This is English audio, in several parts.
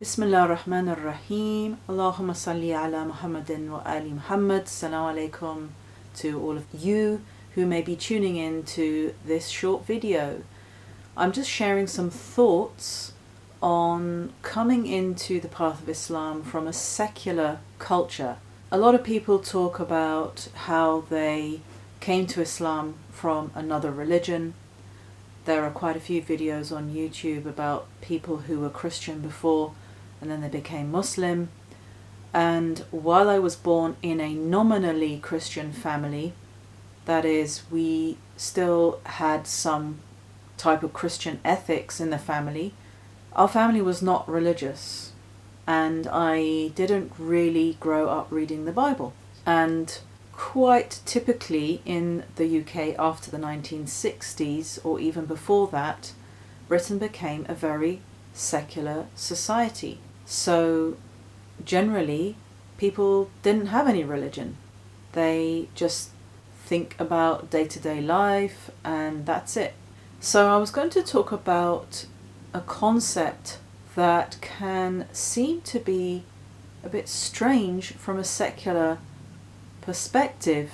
Bismillah ar-Rahman ar-Rahim. Allahumma salli ala Muhammadin wa ali Muhammad. Assalamu alaikum to all of you who may be tuning in to this short video. I'm just sharing some thoughts on coming into the path of Islam from a secular culture. A lot of people talk about how they came to Islam from another religion. There are quite a few videos on YouTube about people who were Christian before and then they became Muslim. And while I was born in a nominally Christian family, that is, we still had some type of Christian ethics in the family, our family was not religious, and I didn't really grow up reading the Bible. And quite typically in the UK after the 1960s, or even before that, Britain became a very secular society. So generally people didn't have any religion. They just think about day-to-day life and that's it. So I was going to talk about a concept that can seem to be a bit strange from a secular perspective,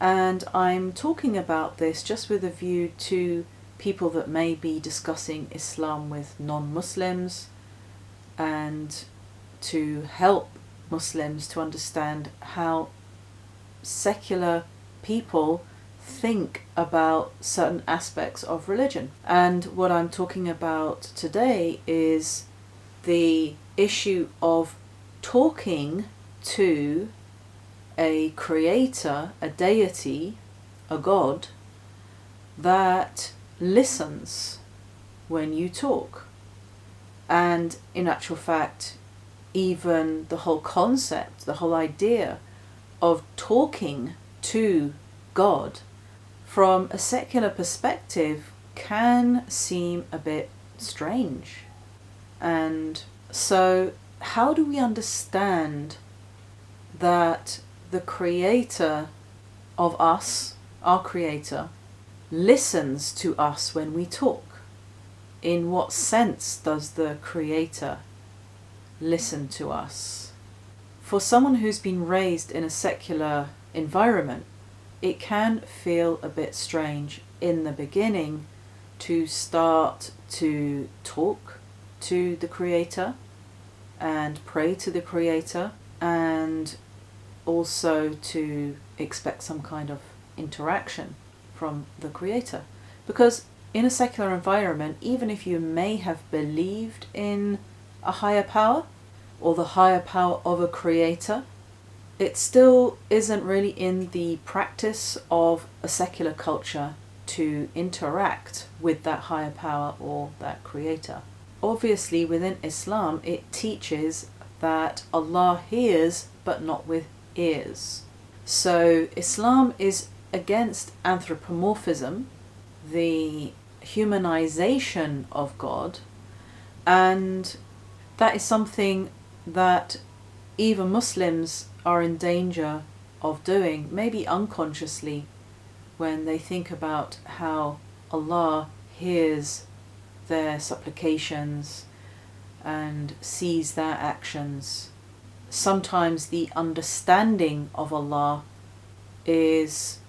and I'm talking about this just with a view to people that may be discussing Islam with non-Muslims and to help Muslims to understand how secular people think about certain aspects of religion. And what I'm talking about today is the issue of talking to a creator, a deity, a god that listens when you talk. And in actual fact, even the whole concept, the whole idea of talking to God from a secular perspective can seem a bit strange. And so how do we understand that the creator of us, our creator, listens to us when we talk? In what sense does the creator listen to us? For someone who's been raised in a secular environment, it can feel a bit strange in the beginning to start to talk to the creator and pray to the creator, and also to expect some kind of interaction from the creator. Because in a secular environment, even if you may have believed in a higher power or the higher power of a creator, it still isn't really in the practice of a secular culture to interact with that higher power or that creator. Obviously, within Islam, it teaches that Allah hears but not with ears. So Islam is against anthropomorphism, the humanization of God, and that is something that even Muslims are in danger of doing, maybe unconsciously, when they think about how Allah hears their supplications and sees their actions. Sometimes the understanding of Allah is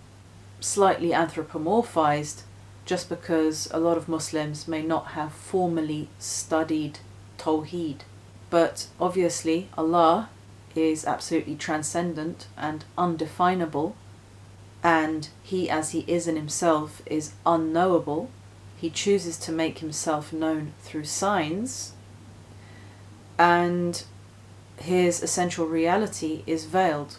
slightly anthropomorphized, just because a lot of Muslims may not have formally studied Tawheed. But obviously Allah is absolutely transcendent and undefinable, and He, as He is in Himself, is unknowable. He chooses to make Himself known through signs, and His essential reality is veiled.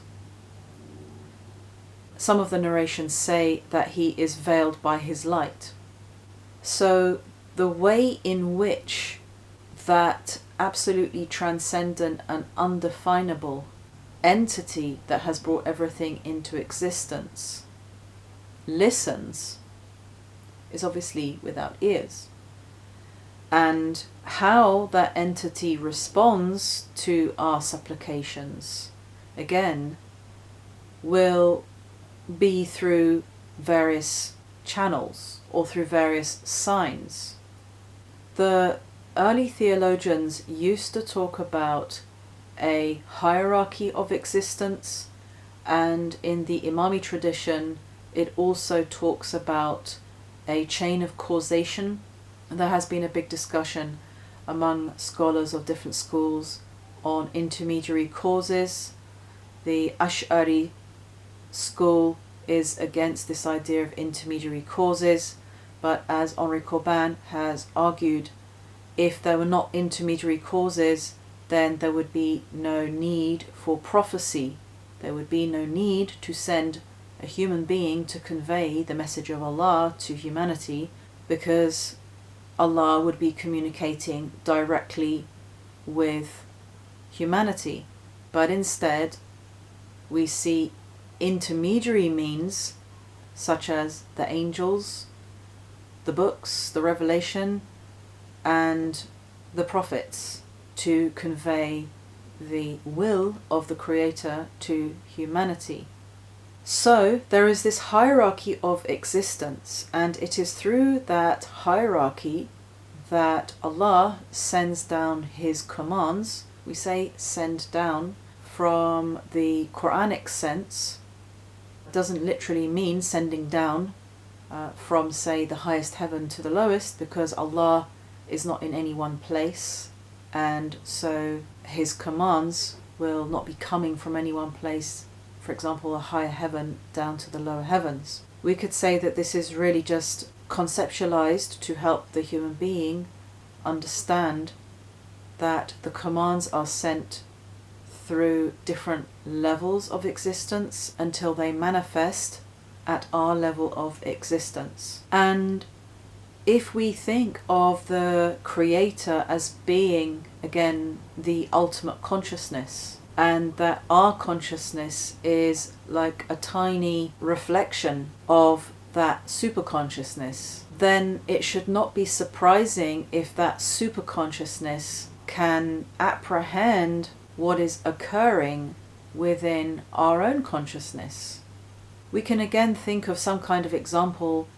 Some of the narrations say that He is veiled by His light. So the way in which that absolutely transcendent and undefinable entity that has brought everything into existence listens is obviously without ears. And how that entity responds to our supplications, again, will be through various channels or through various signs. The early theologians used to talk about a hierarchy of existence, and in the Imami tradition it also talks about a chain of causation. There has been a big discussion among scholars of different schools on intermediary causes. The Ash'ari school is against this idea of intermediary causes, but as Henri Corbin has argued, if there were not intermediary causes, then there would be no need for prophecy. There would be no need to send a human being to convey the message of Allah to humanity, because Allah would be communicating directly with humanity. But instead, we see intermediary means such as the angels, the books, the revelation, and the prophets to convey the will of the Creator to humanity. So there is this hierarchy of existence, and it is through that hierarchy that Allah sends down His commands. We say send down from the Quranic sense. It doesn't literally mean sending down from, say, the highest heaven to the lowest, because Allah is not in any one place, and so His commands will not be coming from any one place, for example, a higher heaven down to the lower heavens. We could say that this is really just conceptualized to help the human being understand that the commands are sent through different levels of existence until they manifest at our level of existence. And if we think of the Creator as being, again, the ultimate consciousness, and that our consciousness is like a tiny reflection of that superconsciousness, then it should not be surprising if that superconsciousness can apprehend what is occurring within our own consciousness. We can again think of some kind of example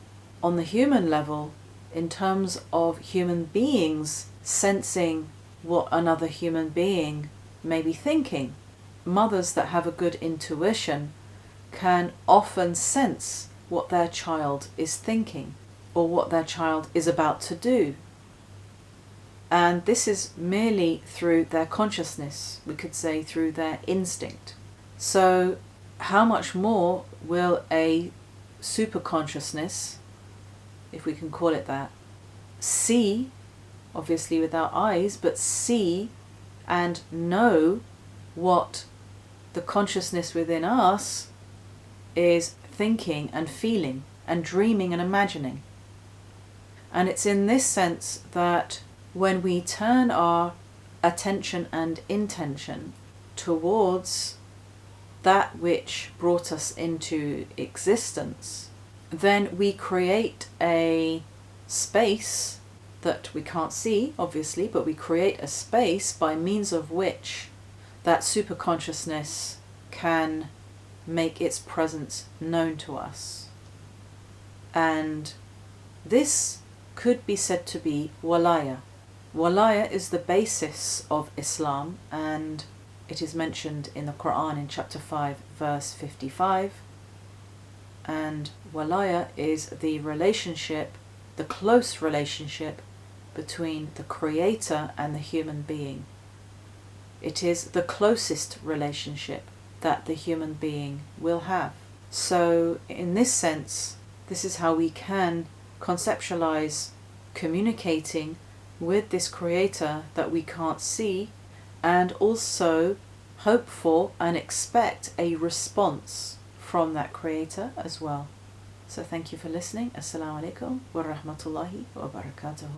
on the human level in terms of human beings sensing what another human being may be thinking. Mothers that have a good intuition can often sense what their child is thinking or what their child is about to do. And this is merely through their consciousness, we could say through their instinct. So how much more will a superconsciousness, if we can call it that, see, obviously with our eyes, but see and know what the consciousness within us is thinking and feeling and dreaming and imagining. And it's in this sense that when we turn our attention and intention towards that which brought us into existence, then we create a space that we can't see, obviously, but we create a space by means of which that superconsciousness can make its presence known to us. And this could be said to be Walayah. Walayah is the basis of Islam, and it is mentioned in the Quran in chapter 5, verse 55. And Walayah is the relationship, the close relationship between the Creator and the human being. It is the closest relationship that the human being will have. So in this sense, this is how we can conceptualize communicating with this Creator that we can't see, and also hope for and expect a response from that Creator as well. So thank you for listening. Assalamu alaikum wa rahmatullahi wa barakatuh.